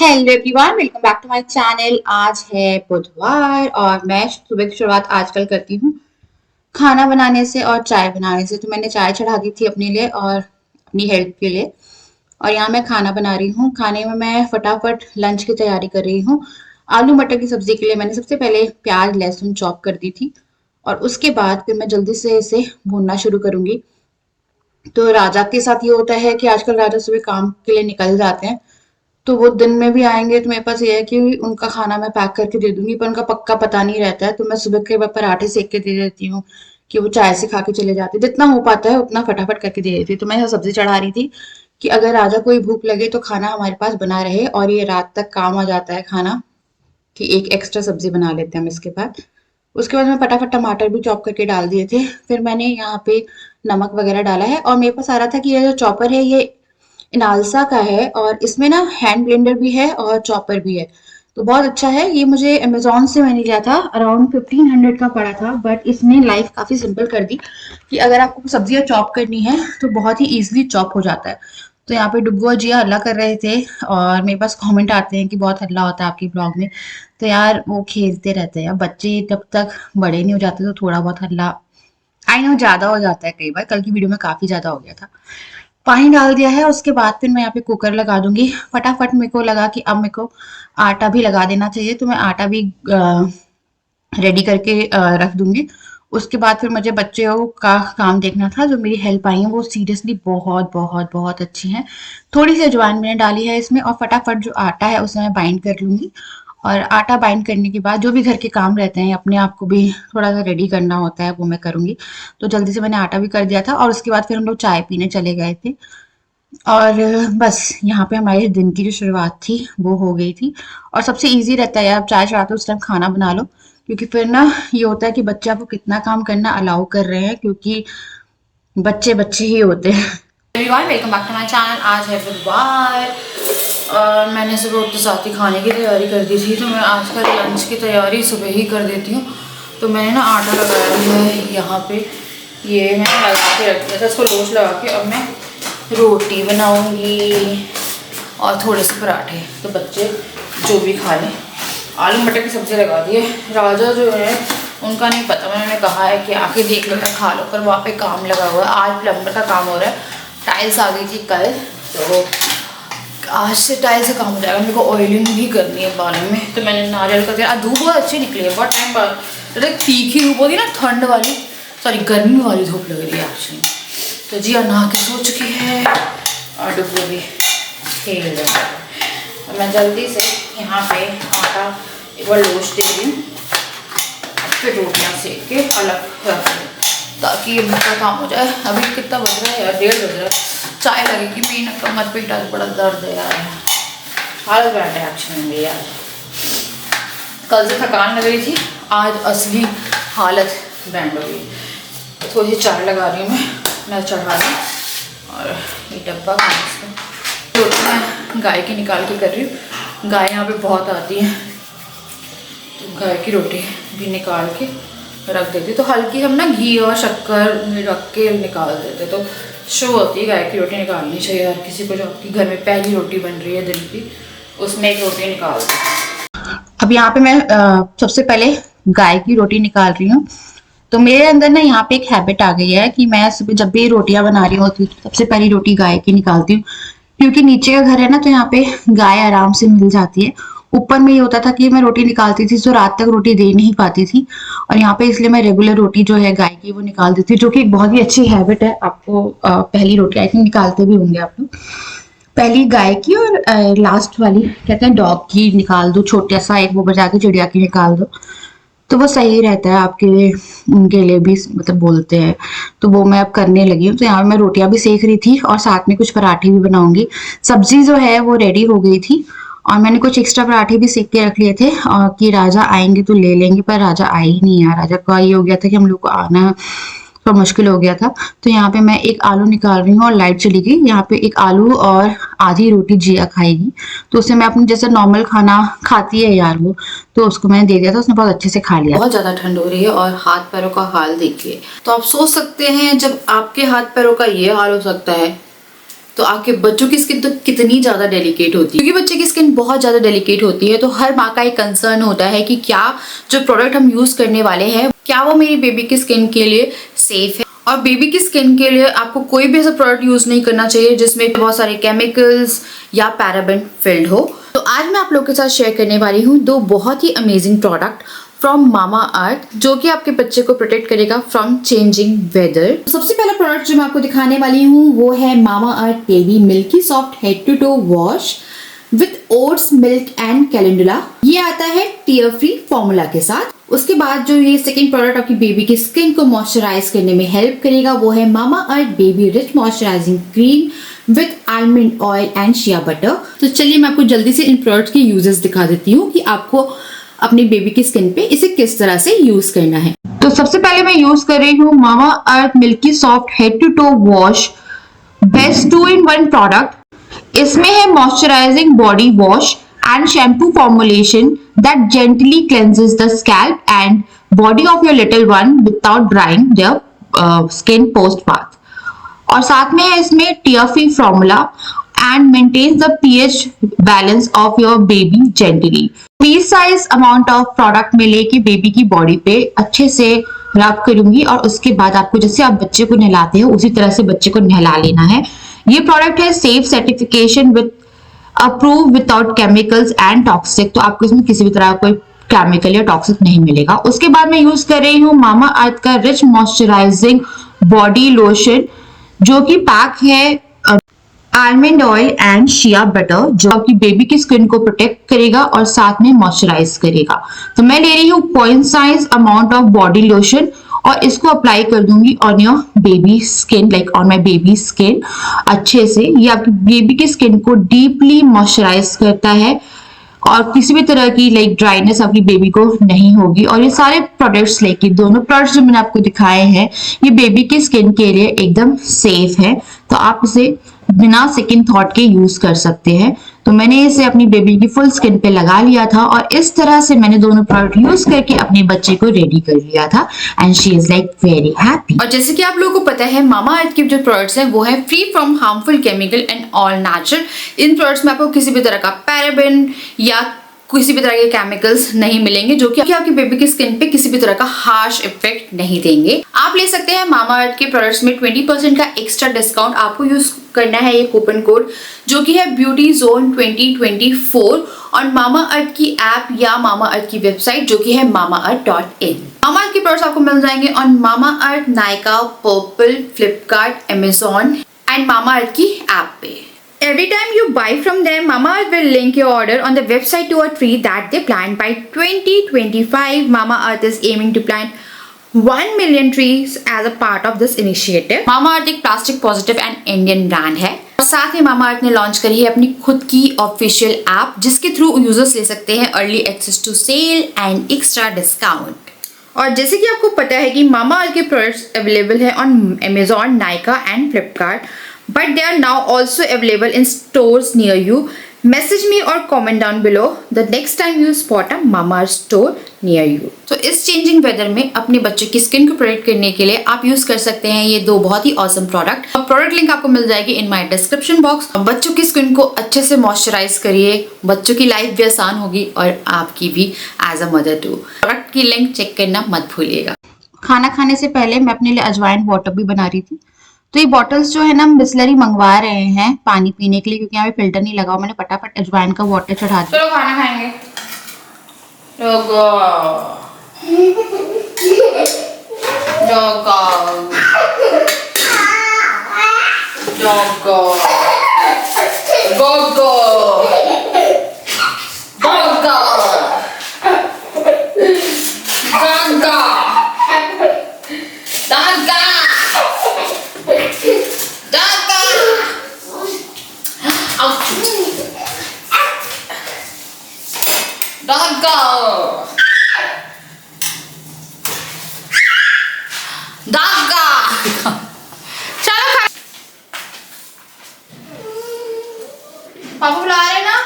Hello everyone, welcome back to my channel. आज है बुधवार और मैं सुबह की शुरुआत आजकल करती हूँ खाना बनाने से और चाय बनाने से। तो मैंने चाय चढ़ा दी थी अपने लिए और अपनी हेल्थ के लिए, और यहाँ मैं खाना बना रही हूँ। खाने में मैं फटाफट लंच की तैयारी कर रही हूँ। आलू मटर की सब्जी के लिए मैंने सबसे पहले प्याज लहसुन चॉप कर दी थी, और उसके बाद फिर मैं जल्दी से इसे भूनना शुरू करूंगी। तो राजा के साथ ये होता है कि आजकल राजा सुबह काम के लिए निकल जाते हैं, तो वो दिन में भी आएंगे तो मेरे पास ये है कि उनका खाना मैं पैक करके दे दूंगी, पर उनका पक्का पता नहीं रहता है। तो मैं सुबह के वक्त पराठे सेक के दे देती हूँ कि वो चाय से खा के चले जाते हैं। जितना हो पाता है उतना फटाफट करके दे देती हूँ। तो मैं यहाँ सब्जी चढ़ा रही थी कि अगर राजा कोई भूख लगे तो खाना हमारे पास बना रहे, और ये रात तक काम आ जाता है खाना, कि एक एक्स्ट्रा सब्जी बना लेते हैं हम इसके बाद। उसके बाद मैं फटाफट टमाटर भी चॉप करके डाल दिए थे। फिर मैंने यहाँ पे नमक वगैरह डाला है, और मेरे पास आ रहा था कि ये जो चॉपर है ये इनालसा का है, और इसमें ना हैंड ब्लेंडर भी है और चॉपर भी है। तो बहुत अच्छा है ये। मुझे अमेजोन से मैंने लिया था, अराउंड 1500 का पड़ा था, बट इसने लाइफ काफ़ी सिंपल कर दी कि अगर आपको सब्जियां चॉप करनी है तो बहुत ही ईजिली चॉप हो जाता है। तो यहाँ पे डुब्बू और जिया हल्ला कर रहे थे, और मेरे पास कमेंट आते हैं कि बहुत हल्ला होता है आपके ब्लॉग में। तो यार वो खेलते रहते हैं बच्चे, जब तक बड़े नहीं हो जाते तो थोड़ा बहुत हल्ला आई नो ज़्यादा हो जाता है। कई बार कल की वीडियो में काफ़ी ज़्यादा हो गया था। पानी डाल दिया है, उसके बाद फिर मैं यहाँ पे कुकर लगा दूंगी। फटाफट मेरे को लगा कि अब मेरे को आटा भी लगा देना चाहिए, तो मैं आटा भी रेडी करके रख दूंगी। उसके बाद फिर मुझे बच्चों का काम देखना था। जो मेरी हेल्प आई है वो सीरियसली बहुत बहुत बहुत अच्छी हैं। थोड़ी सी अजवाइन मैंने डाली है इसमें, और फटाफट जो आटा है उसे मैं बाइंड कर लूंगी। और आटा बाइंड करने के बाद जो भी घर के काम रहते हैं अपने आप को भी थोड़ा सा रेडी करना होता है, वो मैं करूंगी। तो जल्दी से मैंने आटा भी कर दिया था, और उसके बाद फिर हम लोग चाय पीने चले गए थे। और बस यहाँ पे हमारे दिन की जो शुरुआत थी वो हो गई थी। और सबसे इजी रहता है यार, आप चाय चढ़ाते हो उस टाइम खाना बना लो, क्योंकि फिर ना ये होता है कि बच्चे आपको कितना काम करना अलाउ कर रहे हैं, क्योंकि बच्चे बच्चे ही होते हैं। Everyone, welcome back to my channel. आज है बुधवार और मैंने सुबह उठते साथ ही खाने की तैयारी कर दी थी, तो मैं आज का लंच की तैयारी सुबह ही कर देती हूँ। तो मैंने ना आटा लगाया है यहाँ पे, ये मैंने लगा के रख दिया था, इसको लोच लगा के अब मैं रोटी बनाऊंगी और थोड़े से पराठे, तो बच्चे जो भी खा लें। आलू मटर की सब्ज़ी लगा दी है। राजा जो है उनका नहीं पता, मैंने कहा है कि आके देख लो या खा लो, पर वहाँ पे काम लगा हुआ है। आज प्लम्बर का काम हो रहा है, टाइल्स आ गई थी कल, तो आज से टाइल्स से काम हो जाएगा। मेरे को ऑयलिंग भी करनी है बालों में, तो मैंने नारियल का तेल। आज धूप बहुत अच्छी निकली है, बहुत टाइम बाद। तो तीखी धूप होती है ना, ठंड वाली, सॉरी गर्मी वाली धूप लग रही है एक्चुअली। तो जिया नहा के सो चुकी है और डुब्बू भी खेल रहा है। तो मैं जल्दी से यहाँ पे आटा एक बार लोच दे रही हूँ, फिर रोटियाँ सेक के अलग रख दूँ, ताकि ये मेरा काम हो जाए। अभी कितना बज रहा है यार, 1:30 बज रहा है। चाय लगेगी, मेरी कमर पे टाइल बड़ा दर्द है यार, हालत बैठ है एक्चुअली मेरी यार। कल से थकान लग रही थी, आज असली हालत बैंड हो गई। थोड़ी सी चाय लगा रही हूँ मैं चढ़ा रही हूँ। और ये डब्बा तो मैं गाय की निकाल के कर रही हूँ। गाय यहाँ पे बहुत आती है, तो गाय की रोटी भी निकाल के रख देती। तो हल्की हम ना घी और शक्कर रख के निकाल देते, तो शो होती है। गाय की रोटी निकालनी चाहिए यार किसी को, जो आपकी घर में पहली रोटी बन रही है दिन की, उसमें एक रोटी निकाल दो। अब यहाँ पे मैं सबसे पहले गाय की रोटी निकाल रही हूँ। तो मेरे अंदर ना यहाँ पे एक हैबिट आ गई है कि मैं सुबह जब भी रोटियां बना रही होती हूँ तो सबसे पहली रोटी गाय की निकालती हूँ, क्योंकि नीचे का घर है ना, तो यहाँ पे गाय आराम से मिल जाती है। ऊपर में ये होता था कि मैं रोटी निकालती थी तो रात तक रोटी दे नहीं पाती थी, और यहाँ पे इसलिए मैं रेगुलर रोटी जो है गाय की वो निकाल देती हूँ, जो कि एक बहुत ही अच्छी हैबिट है। आपको पहली रोटी आई थिंक निकालते भी होंगे आप लोग, पहली गाय की, और लास्ट वाली कहते हैं डॉग की निकाल दो, छोटा सा एक वो बजा के चिड़िया की निकाल दो, तो वो सही रहता है आपके लिए, उनके लिए भी मतलब बोलते हैं। तो वो मैं अब करने लगी हूँ। तो यहाँ मैं रोटियां भी सेक रही थी और साथ में कुछ पराठे भी बनाऊंगी। सब्जी जो है वो रेडी हो गई थी, और मैंने कुछ एक्स्ट्रा पराठे भी सेक के रख लिए थे कि राजा आएंगे तो ले लेंगे, पर राजा आए ही नहीं यार। राजा का ये हो गया था कि हम लोग को आना थोड़ा मुश्किल हो गया था। तो यहाँ पे मैं एक आलू निकाल रही हूँ और लाइट चली गई। यहाँ पे एक आलू और आधी रोटी जिया खाएगी, तो उसे मैं अपने जैसे नॉर्मल खाना खाती है यार वो, तो उसको मैंने दे दिया था, उसने बहुत अच्छे से खा लिया। बहुत ज्यादा ठंड हो रही है और हाथ पैरों का हाल देखिए। तो आप सोच सकते हैं जब आपके हाथ पैरों का ये हाल हो सकता है, तो आपके बच्चों की स्किन तो कितनी ज्यादा डेलिकेट होती है, क्योंकि बच्चे की स्किन बहुत ज्यादा डेलिकेट होती है। तो हर माँ का एक कंसर्न होता है कि क्या जो प्रोडक्ट हम यूज करने वाले हैं क्या वो मेरी बेबी की स्किन के लिए सेफ है। और बेबी की स्किन के लिए आपको कोई भी ऐसा प्रोडक्ट यूज नहीं करना चाहिए जिसमें बहुत सारे केमिकल्स या पैराबेन फिल्ड हो। तो आज मैं आप लोगों के साथ शेयर करने वाली हूँ 2 बहुत ही अमेजिंग प्रोडक्ट फ्रॉम मामा अर्थ, जो कि आपके बच्चे को प्रोटेक्ट करेगा फ्रॉम चेंजिंग वेदर। सबसे पहला प्रोडक्ट जो मैं आपको दिखाने वाली हूँ वो है Mamaearth baby milky soft head to toe wash with oats milk and calendula. ये आता है टीयर फ्री फॉर्मूला के साथ। उसके बाद जो ये सेकंड प्रोडक्ट आपकी बेबी की स्किन को मॉइस्चराइज करने में हेल्प करेगा वो है Mamaearth baby rich moisturising cream with almond oil and shea butter. तो चलिए मैं आपको जल्दी से इन प्रोडक्ट्स के यूजेस दिखा देती हूँ कि आपको अपनी बेबी की स्किन पे इसे किस तरह से यूज करना है। तो सबसे पहले मैं यूज कर रही हूँ Mamaearth milky soft head to toe wash best 2-in-1 product. इसमें है moisturising body wash and shampoo formulation that gently cleanses the scalp and body of your little one without drying their skin post bath। और साथ में है इसमें tear free formula and maintains the pH balance of your baby gently। Precise amount of product में लेके baby की body पे अच्छे से रब करूंगी और उसके बाद आपको जैसे आप बच्चे को नहलाते हो उसी तरह से बच्चे को नहला लेना है। ये प्रोडक्ट है safe certification with approve without chemicals and toxic, तो आपको इसमें किसी भी तरह कोई केमिकल या टॉक्सिक नहीं मिलेगा। उसके बाद मैं यूज कर रही हूँ मामा अर्थ का रिच मॉइस्चराइजिंग बॉडी लोशन, जो कि पैक है almond oil and shea butter, जो आपकी बेबी की स्किन को प्रोटेक्ट करेगा और साथ में मॉइस्चराइज करेगा। तो मैं ले रही हूँ 0.5 size amount of body lotion और इसको अप्लाई कर दूंगी on your baby skin, like on my baby skin अच्छे से। ये आपकी बेबी की स्किन को डीपली मॉइस्चराइज करता है और किसी भी तरह की लाइक ड्राइनेस आपकी बेबी को नहीं होगी। और ये सारे प्रोडक्ट्स लाइक दोनों प्रोडक्ट्स जो मैंने आपको दिखाए हैं ये बेबी की स्किन के लिए एकदम सेफ है, तो आप इसे बिना सेकंड थॉट के यूज कर सकते हैं। तो मैंने इसे अपनी बेबी की फुल स्किन पे लगा लिया था और इस तरह से मैंने दोनों प्रोडक्ट यूज करके अपने बच्चे को रेडी कर लिया था and she is like very happy. और जैसे कि आप लोगों को पता है मामा अर्थ के जो प्रोडक्ट्स हैं वो है free from harmful chemical and all natural. In products में आपको किसी भी तरह का पैराबेन या किसी भी तरह के केमिकल्स नहीं मिलेंगे, जो कि आपकी बेबी की स्किन पे किसी भी तरह का हार्श इफेक्ट नहीं देंगे। आप ले सकते हैं मामा अर्थ के प्रोडक्ट्स में 20% का एक्स्ट्रा डिस्काउंट। आपको यूज करना है ये कूपन कोड जो कि है ब्यूटी जोन 2024 और मामा अर्थ की ऐप या मामा अर्थ की वेबसाइट जो कि है mamaearth.in। मामा अर्थ के प्रोडक्ट्स आपको मिल जाएंगे on Mamaearth, Nykaa, Purplle, Flipkart, Amazon and Mamaearth की ऐप पे। Every time you buy from them, Mamaearth will link your order on the website to a tree that they plant by 2025. Mamaearth is aiming to plant 1 million trees as a part of this initiative. Mamaearth एक plastic positive and Indian brand है और साथ ही Mamaearth ने launch करी है अपनी खुद की ऑफिशियल ऐप जिसके थ्रू यूजर्स ले सकते हैं early access to sale and extra discount. और जैसे कि आपको पता है कि Mamaearth के प्रोडक्ट्स अवेलेबल है on Amazon, Nykaa and Flipkart, but they are now also available in stores near you. Message me or comment down below the next time you spot a Mamaearth store near you। तो इस changing weather में अपने बच्चे की skin को protect करने के लिए आप यूज कर सकते हैं ये 2 बहुत ही ऑसम प्रोडक्ट। और प्रोडक्ट लिंक आपको मिल जाएगी इन माय डिस्क्रिप्शन बॉक्स। बच्चों की स्किन को अच्छे से मॉइस्चराइज करिए, बच्चों की लाइफ भी आसान होगी और आपकी भी as a mother too. Product की लिंक चेक करना मत भूलिएगा। खाना खाने से पहले मैं अपने लिए अजवाइन वाटर भी बना रही थी, तो ये बॉटल्स जो है ना बिस्लरी मंगवा रहे हैं पानी पीने के लिए क्योंकि यहाँ पे फिल्टर नहीं लगा। मैंने फटाफट अजवाइन का वाटर चढ़ा दिया। चलो खाना खाएंगे। पापा बुला रहे हैं ना।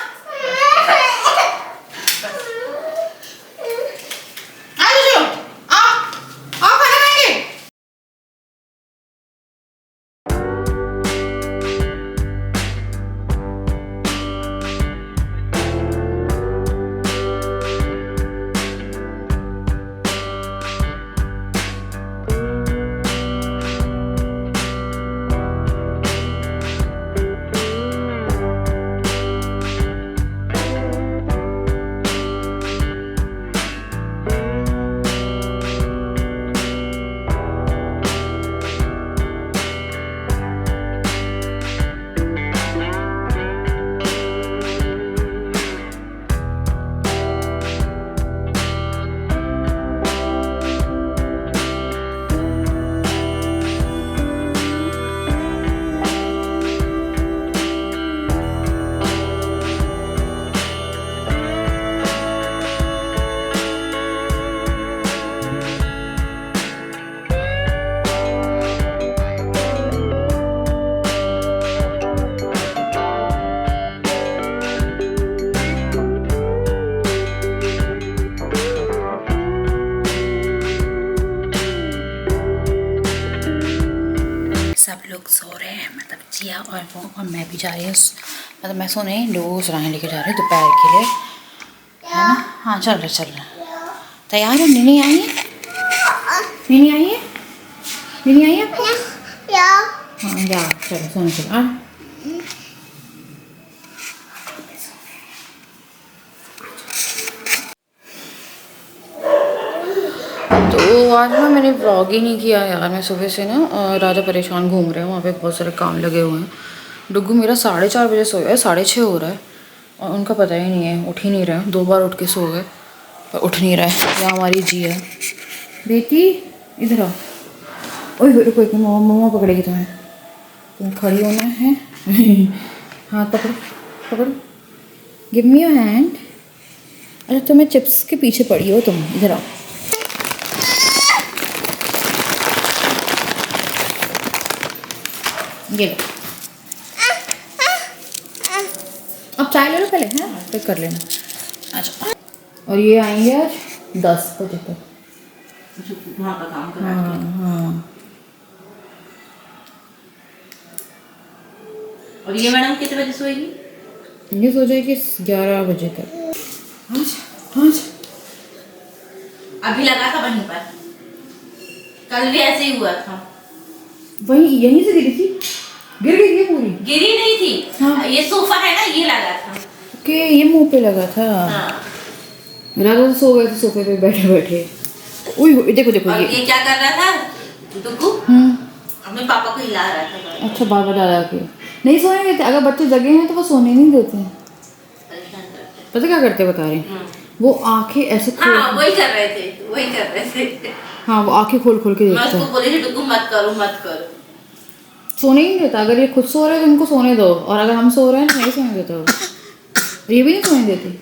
और मैं भी जा रही हूँ, मतलब मैं सोने लोग सराहने लेके जा रही हूँ दोपहर के लिए, है ना। हाँ चल रहा तैयार हो? नीनी आई है? नीनी आई है? नीनी आई है आपको? हाँ जा चलो सोने चलो। तो आज ना मैंने व्लॉग ही नहीं किया यार। मैं सुबह से ना राजा परेशान घूम रहे हैं, वहाँ पे बहुत सारे काम लगे हुए हैं। डुग्गू मेरा 4:30 बजे सोया है, 6:30 हो रहा है और उनका पता ही नहीं है, उठ ही नहीं रहा है। 2 बार उठ के सो गए पर उठ नहीं रहा है। यहाँ हमारी जी है, बेटी इधर आ। ओए रुको एक मिनट, मम्मा पकड़ेगी तुम्हें, तुम खड़ी होना है। हाथ पकड़ो पकड़ो, गिव मी योर हैंड। अच्छा तुम्हें चिप्स के पीछे पड़ी हो तुम, इधर आओ। ये लो, अब चाय ले लो पहले, है फिर कर लेना। अच्छा और ये आएंगे आज 10 बजे तक। वहाँ का काम करा हाँ के। हाँ। और ये मैडम कितने बजे सोएगी? ये सो जाएगी 11 बजे तक। आज आज अभी लगा था वहीं पर, कल भी ऐसे ही हुआ था। वही यहीं से गिरी थी, गिर गई थी पूरी। गिरी नहीं थी। हाँ। ये सोफा है ना, ये लगा था। ओके ये मुंह पे लगा था। हाँ। मेरा तो सो गए थे सोफे पे बैठे बैठे। उई देखो देखो और ये क्या कर रहा था डुग्गू? अपने पापा को हिला रहा था। अच्छा बाबा दादा के नहीं सोने देते। अगर बच्चे जगे हैं तो वो सोने नहीं देते हैं। पता क्या करते बता रहे हैं, वो आंखें ऐसे खोल। हाँ वही कर रहे थे। हाँ वो आंखें खोल खोल के मैं देखते उसको हैं। बोली थी डुग्गू मत करो। सोने ही नहीं देता। अगर ये खुद सो रहे हैं तो इनको सोने दो, और अगर हम सो रहे हैं तो नहीं सोने देता वो। ये भी नहीं सोने देती।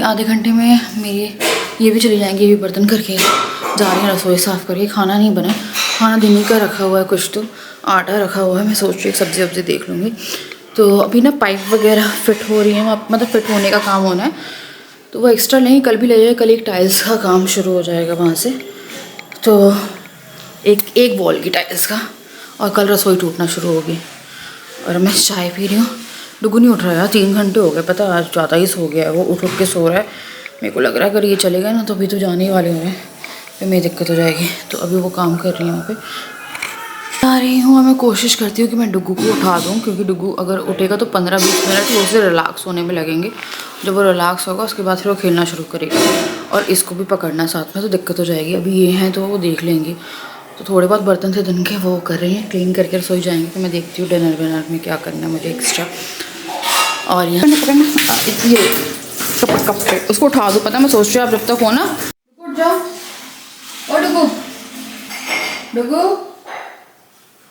आधे घंटे में मेरी ये भी चली जाएंगी, ये भी बर्तन करके जा रही हैं रसोई साफ़ करके। खाना नहीं बना, खाना दिन ही का रखा हुआ है, कुछ तो आटा रखा हुआ है। मैं सोच रही हूँ सब्जी वब्जी देख लूँगी। तो अभी ना पाइप वगैरह फिट हो रही है, मतलब फिट होने का काम होना है। तो वो एक्स्ट्रा नहीं, कल भी ले जाए। कल एक टाइल्स का काम शुरू हो जाएगा वहाँ से, तो एक वॉल की टाइल्स का, और कल रसोई टूटना शुरू होगी। और मैं चाय पी रही हूँ। डुग्गू नहीं उठ रहा है, 3 घंटे हो गए, पता आज ज़्यादा ही सो गया है वो। उठ के सो रहा है। मेरे को लग रहा है अगर ये चले गए ना तो अभी तो जाने ही वाले हो रहे हैं, फिर मेरी दिक्कत हो जाएगी। तो अभी वो काम कर रही हूँ वहाँ पे आ रही हूँ। और मैं कोशिश करती हूँ कि मैं डुग्गू को उठा दूँ, क्योंकि डुग्गू अगर उठेगा तो 15-20 मिनट वो उसे रिलैक्स होने में लगेंगे। जब वो रिलैक्स होगा उसके बाद फिर वो खेलना शुरू करेगा, और इसको भी पकड़ना साथ में, तो दिक्कत हो जाएगी। अभी ये हैं तो वो देख लेंगे। तो थोड़े बहुत बर्तन थे दिन के, वो कर रही हैं, क्लीन करके रसोई जाएंगे। तो मैं देखती हूँ डिनर विनर में क्या करना है मुझे एक्स्ट्रा। और यहाँ ये कपड़े उसको उठा दो। पता मैं सोच रही हूँ आप जब तक हो ना, उठ जाओ। और डुग्गू डुग्गू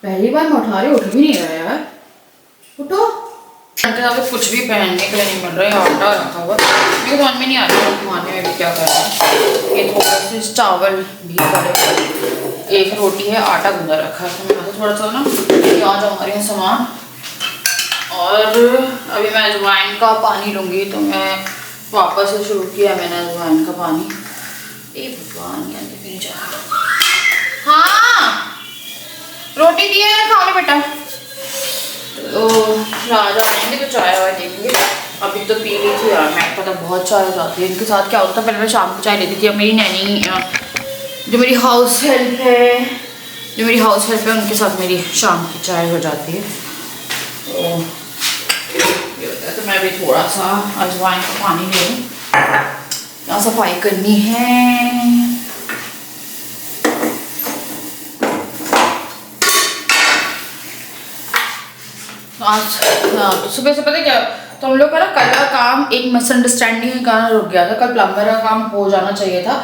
पहली बार मैं उठा रही, उठ भी नहीं रहा यार। उठो। कुछ भी पहनने के लिए नहीं मिल रहा है, आटा रखा हुआ। मेरे को समझ में नहीं आ रहा खाने में भी क्या करना है। ये थोड़ा से चावल भी पड़े, एक रोटी है, आटा गूंदा रखा है। तो मैं तो थोड़ा सा ना यहाँ जमा रही हूँ सामान। और अभी मैं अजवाइन का पानी लूँगी, तो मैं वापस से शुरू किया मैंने अजवाइन का पानी। ए भगवान यार फिर जा। हाँ रोटी दिया है, खा ले बेटा। तो राजा आएंगे तो चाय वाय देंगे। अभी तो पी ली थी यार मैं, पता बहुत चाय हो जाती है इनके साथ। क्या होता था पहले मैं शाम को चाय लेती थी। अब मेरी नैनी जो मेरी हाउस हेल्प है उनके साथ मेरी शाम की चाय हो जाती है। तो मैं भी थोड़ा सा अजवाइन का पानी ले लूँ। यहाँ सफाई करनी है। आज तो सुबह से पता क्या, तो हम लोग का ना कल का काम एक मिसअंडरस्टैंडिंग के कारण रुक गया था। कल प्लम्बर का काम हो जाना चाहिए था,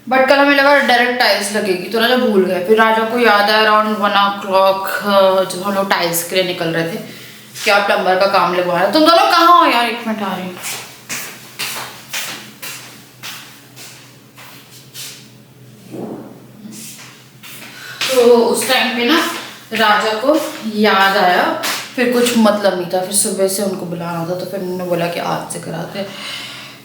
बट कल हमें लगा डायरेक्ट टाइल्स लगेगी, तो राजा भूल गए। फिर राजा को याद है अराउंड 1 o'clock जब हम लोग टाइल्स के लिए निकल रहे थे, क्या प्लम्बर का काम लगवा रहा है। तुम दोनों कहाँ हो यार? 1 मिनट आ रही हूँ। तो उस टाइम पे ना राजा को याद आया, फिर कुछ मतलब नहीं था, फिर सुबह से उनको बुलाना था, तो फिर उन्होंने बोला कि आज से कराते हैं।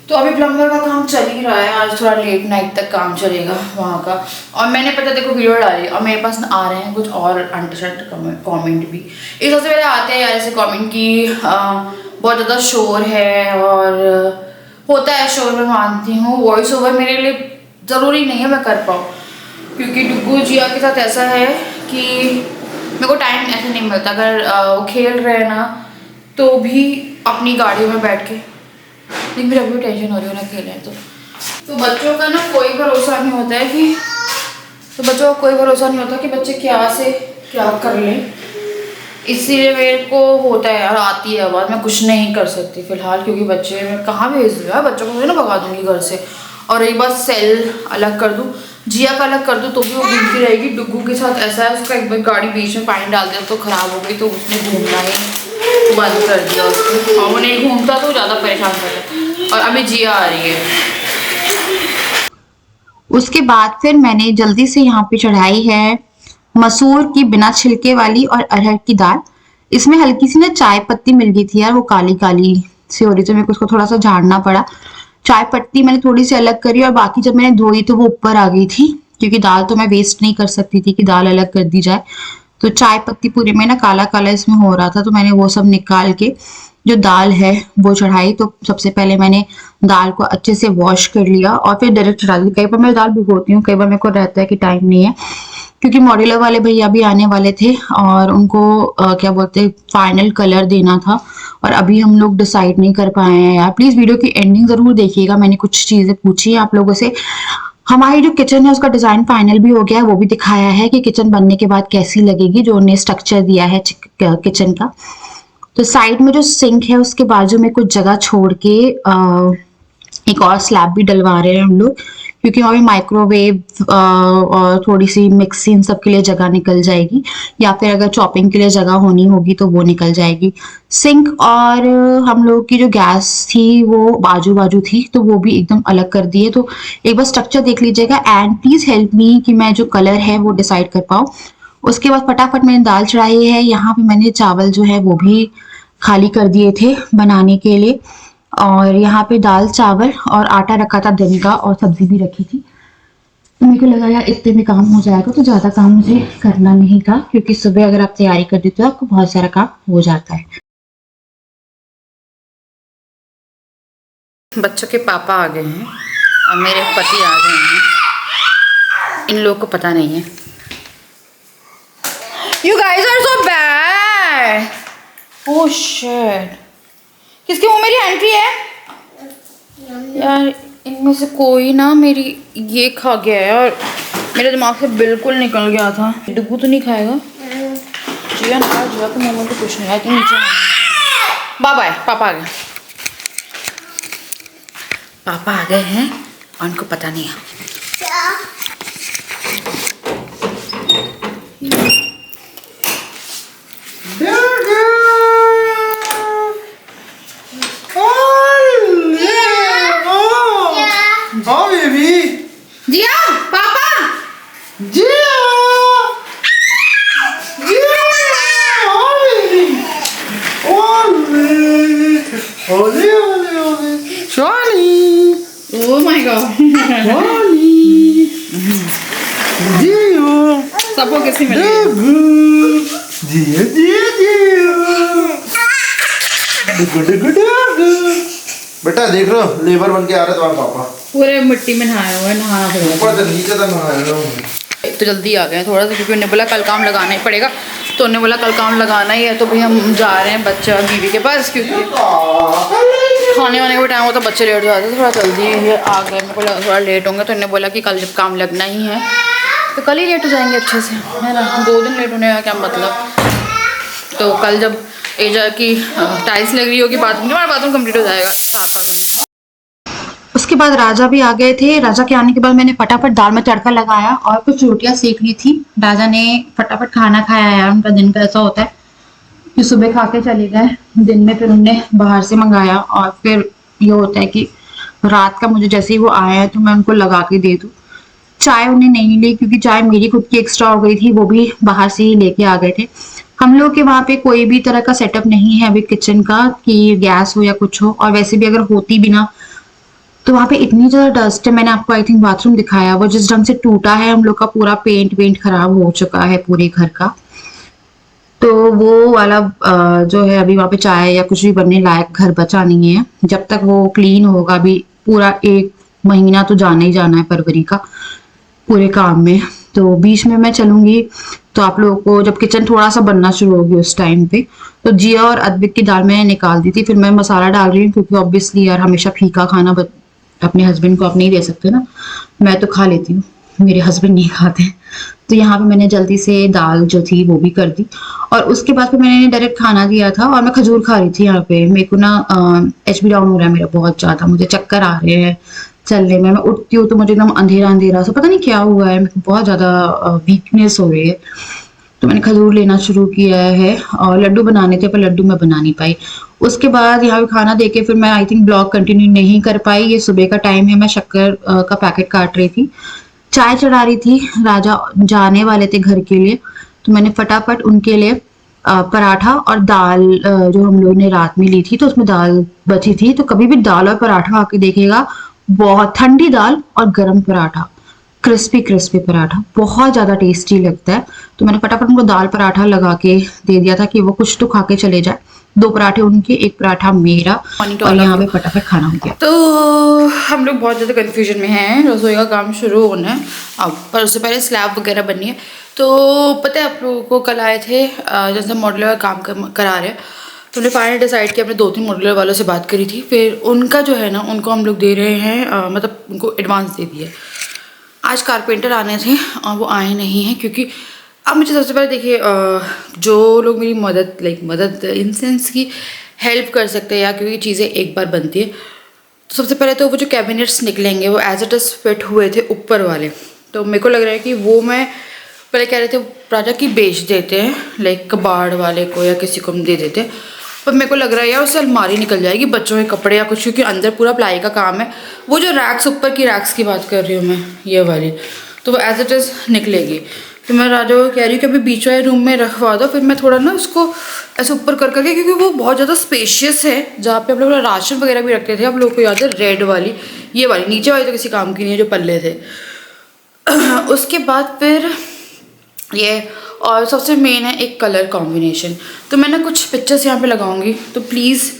तो अभी प्लम्बर का काम चल ही रहा है, आज थोड़ा लेट नाइट तक काम चलेगा वहाँ का। और मैंने पता देखो वीडियो डाली और मेरे पास आ रहे हैं कुछ और अनटचड कमेंट भी। इस सबसे पहले आते हैं यार ऐसे कमेंट की बहुत ज़्यादा शोर है, और होता है शोर, मैं मानती हूँ। वॉइस ओवर मेरे लिए ज़रूरी नहीं है मैं कर पाऊँ, क्योंकि डुग्गू जिया के साथ ऐसा है कि मेरे को टाइम ऐसे नहीं मिलता। अगर वो खेल रहे हैं ना तो भी अपनी गाड़ियों में बैठ के, लेकिन फिर अभी टेंशन हो रही है ना खेल रहे हैं तो बच्चों का ना कोई भरोसा नहीं होता है कि, तो बच्चों का कोई भरोसा नहीं होता कि बच्चे क्या से क्या कर लें। इसीलिए मेरे को होता है यार, आती है आवाज़, मैं कुछ नहीं कर सकती फिलहाल, क्योंकि बच्चे मैं कहाँ भेज दूँ यार, बच्चों को ना भगा दूँगी घर से। और एक बार सेल अलग कर दूँ, जिया का अलग कर दूँ तो भी वो घूमती रहेगी। डुग्गू के साथ ऐसा है, उसका एक बार गाड़ी बीच में पानी डाल दिया तो ख़राब हो गई, तो उसने घूमना ही बंद कर दिया उसको, और वो नहीं घूमता तो ज़्यादा परेशान करता। और अभी जिया आ रही है। उसके बाद फिर मैंने जल्दी से यहाँ पे चढ़ाई है मसूर की बिना छिलके वाली और अरहर की दाल। इसमें हल्की सी ना चाय पत्ती मिल गई थी यार, वो काली काली सी हो रही, तो मेरे को उसको थोड़ा सा झाड़ना पड़ा। चाय पत्ती मैंने थोड़ी सी अलग करी, और बाकी जब मैंने धोई तो वो ऊपर आ गई थी, क्योंकि दाल तो मैं वेस्ट नहीं कर सकती थी कि दाल अलग कर दी जाए। तो चाय पत्ती पूरे में ना काला काला इसमें हो रहा था, तो मैंने वो सब निकाल के जो दाल है वो चढ़ाई। तो सबसे पहले मैंने दाल को अच्छे से वॉश कर लिया और फिर डायरेक्ट डाल दी। कई बार मैं दाल भिगोती हूँ, कई बार मेरे को रहता है कि टाइम नहीं है, क्योंकि मॉड्यूलर वाले भैया भी आने वाले थे और उनको क्या बोलते फाइनल कलर देना था, और अभी हम लोग डिसाइड नहीं कर पाए हैं यार। प्लीज वीडियो की एंडिंग जरूर देखिएगा, मैंने कुछ चीजें पूछी है आप लोगों से। हमारी जो किचन है उसका डिजाइन फाइनल भी हो गया है, वो भी दिखाया है कि किचन बनने के बाद कैसी लगेगी, जो उन्हें स्ट्रक्चर दिया है किचन का। तो साइड में जो सिंक है उसके बाजू में कुछ जगह छोड़ के एक और स्लैब भी डलवा रहे हैं हम लोग, क्योंकि वहाँ पे माइक्रोवेव और थोड़ी सी मिक्सी इन सब के लिए जगह निकल जाएगी, या फिर अगर चॉपिंग के लिए जगह होनी होगी तो वो निकल जाएगी। सिंक और हम लोग की जो गैस थी वो बाजू बाजू थी, तो वो भी एकदम अलग कर दिए। तो एक बार स्ट्रक्चर देख लीजिएगा, एंड प्लीज हेल्प मी कि मैं जो कलर है वो डिसाइड कर पाऊँ। उसके बाद फटाफट मैंने दाल चढ़ाई है। यहाँ पे मैंने चावल जो है वो भी खाली कर दिए थे बनाने के लिए, और यहाँ पे दाल चावल और आटा रखा था दिन का, और सब्जी भी रखी थी। तो मेरे को लगा यार इतने में काम हो जाएगा, तो ज़्यादा काम मुझे करना नहीं था, क्योंकि सुबह अगर आप तैयारी कर देते हो आपको बहुत सारा काम हो जाता है। बच्चों के पापा आ गए हैं और मेरे पति आ गए हैं, इन लोगों को पता नहीं है। You guys are so bad. Oh shit. किसके मुंह मेरी एंट्री है यार? इनमें से कोई ना मेरी ये खा गया है, और मेरे दिमाग से बिल्कुल निकल गया था। डुग्गू तो नहीं खाएगा, जिया ना जिया के मुंह में तो कुछ नहीं आया, नीचे बाबा है, पापा आ गए, पापा आ गए हैं और उनको पता नहीं है। हाँ बेबी, जिया पापा, जिया जिया, हाँ बेबी, ओले ओले ओले, शॉली, ओह माय गॉड, शॉली, जियो, सबको किसी में जिया जिया जिया, डुगु डुगु डुगु। बेटा देख रहे हो लेबर बन के आ रहे तुम्हारे पापा, पूरे मिट्टी में नहाया हुआ है, नहाना पड़ेगा। ऊपर से नीचे तक नहा रहे हो। तो जल्दी आ गए थोड़ा सा, क्योंकि उन्हें बोला कल काम लगाना ही पड़ेगा, तो उन्हें बोला कल काम लगाना ही है, तो भाई हम जा रहे हैं बच्चा बीवी के पास, क्योंकि खाने वाने का टाइम होता है, बच्चे लेट हो जाते, थोड़ा जल्दी आ गए। मेरे को लगा थोड़ा लेट होंगे, तो उन्हें बोला कि कल जब काम लगना ही है तो कल ही लेट हो जाएंगे अच्छे से, है ना। 2 दिन लेट होने का क्या मतलब। तो कल जब एजा की टाइल्स लग रही होगी बाथरूम, हमारा बाथरूम कंप्लीट हो जाएगा छापा करने। उसके बाद राजा भी आ गए थे। राजा के आने के बाद मैंने फटाफट दाल में तड़का लगाया और कुछ रोटियां सेक ली थी। राजा ने फटाफट खाना खाया यार, उनका दिन का ऐसा होता है कि सुबह खा के चले गए, दिन में फिर उन्होंने बाहर से मंगाया, और फिर ये होता है कि रात का मुझे जैसे ही वो आया है तो मैं उनको लगा के दे दूँ। चाय उन्हें नहीं ली क्योंकि चाय मेरी खुद की एक्स्ट्रा हो गई थी, वो भी बाहर से ही लेके आ गए थे। हम लोग के वहाँ पे कोई भी तरह का सेटअप नहीं है अभी किचन का कि गैस हो या कुछ हो, और वैसे भी अगर होती भी ना तो वहाँ पे इतनी ज्यादा डस्ट है। मैंने आपको आई थिंक बाथरूम दिखाया, वो जिस ढंग से टूटा है, हम लोग का पूरा पेंट वेंट खराब हो चुका है पूरे घर का। तो वो वाला जो है अभी वहाँ पे चाय या कुछ भी बनने लायक घर बचा नहीं है। जब तक वो क्लीन होगा, अभी पूरा 1 महीना तो जाना ही जाना है फरवरी का पूरे काम में। तो बीच में मैं चलूंगी तो आप लोगों को जब किचन थोड़ा सा बनना शुरू होगी उस टाइम पे, तो जिया और अदविक की दाल मैंने निकाल दी थी। फिर मैं मसाला डाल रही हूँ क्योंकि ऑब्वियसली यार हमेशा फीका खाना अपने हस्बैंड को आप नहीं दे सकते ना। मैं तो खा लेती हूँ, मेरे हस्बैंड नहीं खाते। तो यहाँ पे मैंने जल्दी से दाल जो थी वो भी कर दी, और उसके बाद फिर मैंने डायरेक्ट खाना दिया था। और मैं खजूर खा रही थी यहाँ पे। मेरे को ना एचबी डाउन हो रहा है मेरा बहुत ज्यादा, मुझे चक्कर आ रहे हैं चलने में। मैं उठती हूँ तो मुझे एकदम अंधेरा अंधेरा सा, पता नहीं क्या हुआ है, मेरे को बहुत ज्यादा वीकनेस हो रही है। तो मैंने खजूर लेना शुरू किया है, और लड्डू बनाने थे पर लड्डू मैं बना नहीं पाई। उसके बाद यहाँ पे खाना देके फिर मैं आई थिंक ब्लॉग कंटिन्यू नहीं कर पाई। ये सुबह का टाइम है, मैं शक्कर का पैकेट काट रही थी, चाय चढ़ा रही थी। राजा जाने वाले थे घर के लिए, तो मैंने फटाफट उनके लिए पराठा और दाल जो हम लोग ने रात में ली थी तो उसमें दाल बची थी। तो कभी भी दाल और पराठा आके देखिएगा, बहुत ठंडी दाल और गर्म पराठा, क्रिस्पी क्रिस्पी पराठा बहुत ज्यादा टेस्टी लगता है। तो मैंने फटाफट उनको दाल पराठा लगा के दे दिया था कि वो कुछ तो खा के चले जाए। 2 पराठे उनके, 1 पराठा मेरा, और यहाँ पे फटाफट खाना हो गया। तो हम लोग बहुत ज़्यादा कन्फ्यूजन में हैं, रसोई का काम शुरू होना है अब, पर उससे पहले स्लैब वगैरह बननी है। तो पता है आप लोगों को कल आए थे जैसे मॉडलर का काम करा रहे हैं, तो हमने फाइनली डिसाइड किया। अपने 2-3 मॉडलर वालों से बात करी थी, फिर उनका जो है ना उनको हम लोग दे रहे हैं मतलब उनको एडवांस दे दिया। आज कारपेंटर आने थे और वो आए नहीं हैं, क्योंकि अब मुझे सबसे पहले देखिए जो लोग मेरी मदद इन सेंस की हेल्प कर सकते हैं या क्योंकि चीज़ें एक बार बनती है, तो सबसे पहले तो वो जो कैबिनेट्स निकलेंगे वो एज इट इज़ फिट हुए थे ऊपर वाले। तो मेरे को लग रहा है कि वो मैं पहले कह रहे थे राजा की बेच देते हैं, लाइक कबाड़ वाले को या किसी को हम दे देते हैं, पर मेरे को लग रहा है यार उससे अलमारी निकल जाएगी बच्चों के कपड़े या कुछ, क्योंकि अंदर पूरा प्लाई का काम है। वो जो रैक्स ऊपर की रैक्स की बात कर रही हूँ मैं, ये वाली, तो वो एज इट इज़ निकलेगी। तो मैं राजा को कह रही हूँ कि अभी बीच वाले रूम में रखवा दो, फिर मैं थोड़ा ना उसको ऐसे ऊपर कर करके, क्योंकि वो बहुत ज़्यादा स्पेशियस है, जहाँ पे हम लोग राशन वगैरह भी रखते थे। आप लोग को याद है रेड वाली, ये वाली नीचे वाली तो किसी काम की नहीं है, जो पल्ले थे। उसके बाद फिर ये, और सबसे मेन है एक कलर कॉम्बिनेशन। तो मैं ना कुछ पिक्चर्स यहाँ पे लगाऊंगी, तो प्लीज़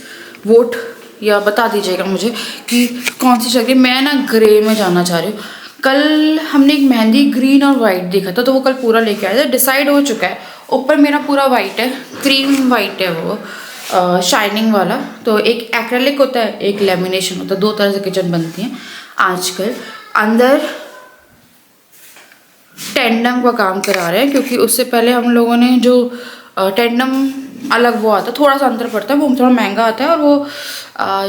वोट या बता दीजिएगा मुझे कि कौन सी चल रही है। मैं ना ग्रे में जाना चाह रही हूँ। कल हमने एक मेहंदी ग्रीन और वाइट देखा था, तो वो कल पूरा लेके आया था, डिसाइड हो चुका है। ऊपर मेरा पूरा वाइट है, क्रीम वाइट है वो शाइनिंग वाला। तो एक एक्रेलिक होता है, एक लेमिनेशन होता है, 2 तरह से किचन बनती हैं आजकल। अंदर टेंडम का काम करा रहे हैं, क्योंकि उससे पहले हम लोगों ने जो टेंडम अलग वो आता है, थोड़ा सा अंतर पड़ता है, वो थोड़ा महंगा आता है। और वो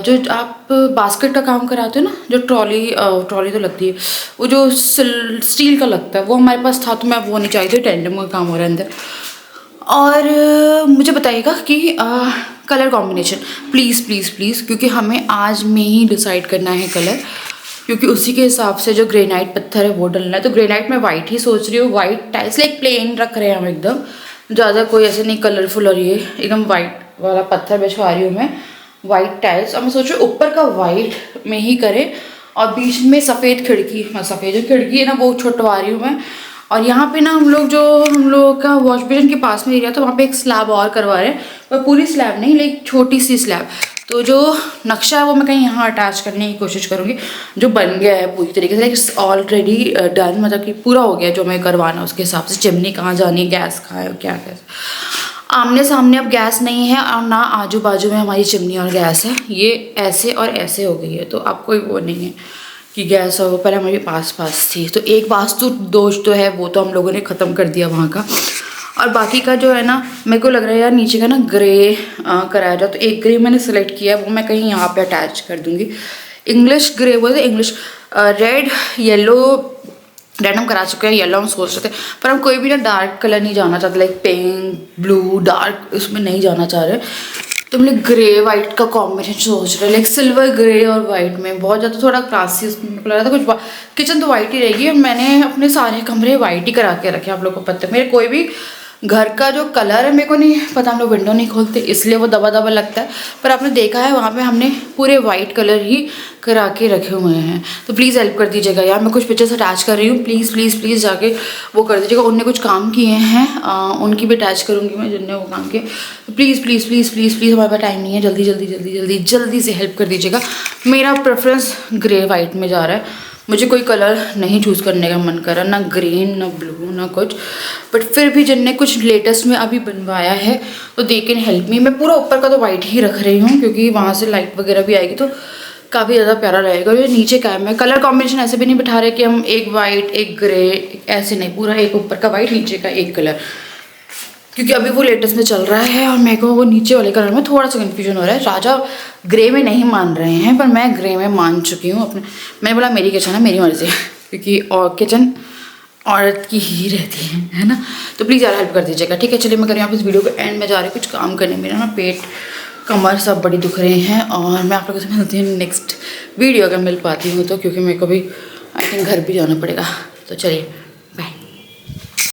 जो आप बास्केट का काम कराते हो ना, जो ट्रॉली तो लगती है, वो जो स्टील का लगता है, वो हमारे पास था, तो मैं वो नहीं चाहिए थी। टेंडम का काम हो रहा है अंदर। और मुझे बताइएगा कि colour combination please please please, क्योंकि हमें आज में ही डिसाइड करना है कलर, क्योंकि उसी के हिसाब से जो ग्रेनाइट पत्थर है वो डलना है। तो ग्रेनाइट में वाइट ही सोच रही हूँ, वाइट टाइल्स लाइक प्लेन रख रहे हैं हम एकदम, ज़्यादा कोई ऐसे नहीं कलरफुल। और ये एकदम वाइट वाला पत्थर बिछवा रही हूँ मैं, वाइट टाइल्स। और मैं सोच रही हूँ ऊपर का वाइट में ही करें, और बीच में सफ़ेद खिड़की, सफ़ेद जो खिड़की है ना वो छुटवा रही हूँ मैं। और यहाँ पे ना हम लोग का वॉश बेसिन के पास में एरिया, तो वहाँ पे एक स्लैब और करवा रहे हैं, पर पूरी स्लैब नहीं, लाइक छोटी सी स्लैब। तो जो नक्शा है वो मैं कहीं यहाँ अटैच करने की कोशिश करूँगी, जो बन गया है पूरी तरीके से, लाइक ऑलरेडी डन, मतलब कि पूरा हो गया जो मैं करवाना उसके हिसाब से। चिमनी कहाँ जानी है, गैस कहाँ है, क्या कैसे। आमने सामने अब गैस नहीं है, और ना आजू बाजू में हमारी चिमनी और गैस है, ये ऐसे और ऐसे हो गई है। तो अब कोई वो नहीं है कि गैस और वो पहले हमारे पास थी। तो एक वास्तु दोष तो है, वो तो हम लोगों ने ख़त्म कर दिया वहाँ का। और बाकी का जो है ना, मेरे को लग रहा है यार नीचे का ना ग्रे कराया जाए। तो एक ग्रे मैंने सेलेक्ट किया है, वो मैं कहीं यहाँ पे अटैच कर दूँगी। इंग्लिश ग्रे बोलते, इंग्लिश रेड येलो, रेड हम करा चुके हैं, येलो हम सोच रहे थे, पर हम कोई भी ना डार्क कलर नहीं जाना चाहते, लाइक पिंक ब्लू डार्क, उसमें नहीं जाना चाह रहे। तो हम लोग ग्रे वाइट का कॉम्बिनेशन सोच रहे हैं, लाइक सिल्वर ग्रे और वाइट में, बहुत ज़्यादा थोड़ा क्लासी उसमें मेरे को लग रहा था कुछ। किचन तो वाइट ही रहेगी और मैंने अपने सारे कमरे वाइट ही करा के रखे, आप लोगों को पता है मेरे कोई भी घर का जो कलर है मेरे को नहीं पता, हम लोग विंडो नहीं खोलते इसलिए वो दबा दबा लगता है, पर आपने देखा है वहाँ पे हमने पूरे वाइट कलर ही करा के रखे हुए हैं। तो प्लीज़ हेल्प कर दीजिएगा यार, मैं कुछ पिक्चर्स अटैच कर रही हूँ, प्लीज़ प्लीज़ प्लीज़ जाके वो कर दीजिएगा। उनने कुछ काम किए हैं, उनकी भी अटैच करूँगी मैं जिनने वो काम किए। तो please please please please please, हमारे पास टाइम नहीं है, जल्दी जल्दी जल्दी जल्दी जल्दी से हेल्प कर दीजिएगा। मेरा प्रेफरेंस ग्रे वाइट में जा रहा है, मुझे कोई कलर नहीं चूज़ करने का मन कर रहा, ना ग्रीन ना ब्लू ना कुछ, बट फिर भी जिनने कुछ लेटेस्ट में अभी बनवाया है तो दे कैन हेल्प मी। मैं पूरा ऊपर का तो वाइट ही रख रही हूँ क्योंकि वहाँ से लाइट वगैरह भी आएगी तो काफ़ी ज़्यादा प्यारा रहेगा। और ये नीचे का है, मैं कलर कॉम्बिनेशन ऐसे भी नहीं बिठा रहे कि हम एक वाइट एक ग्रे ऐसे नहीं, पूरा एक ऊपर का वाइट नीचे का एक कलर, क्योंकि अभी वो लेटेस्ट में चल रहा है और मेरे को वो नीचे वाले कलर में थोड़ा सा कन्फ्यूजन हो रहा है। राजा ग्रे में नहीं मान रहे हैं पर मैं ग्रे में मान चुकी हूँ अपने। मैंने बोला मेरी किचन है मेरी मर्जी, क्योंकि और किचन औरत की ही रहती है ना। तो प्लीज़ यार हेल्प कर दीजिएगा, ठीक है। चलिए मैं कर रही हूँ इस वीडियो को एंड में जा रही हूँ कुछ काम करने, मेरा ना पेट कमर सब बड़ी दुख रहे हैं और मैं आप लोगों से मिलती हूँ नेक्स्ट वीडियो अगर मिल पाती हूँ तो, क्योंकि मेरे को भी आई थिंक घर भी जाना पड़ेगा। तो चलिए।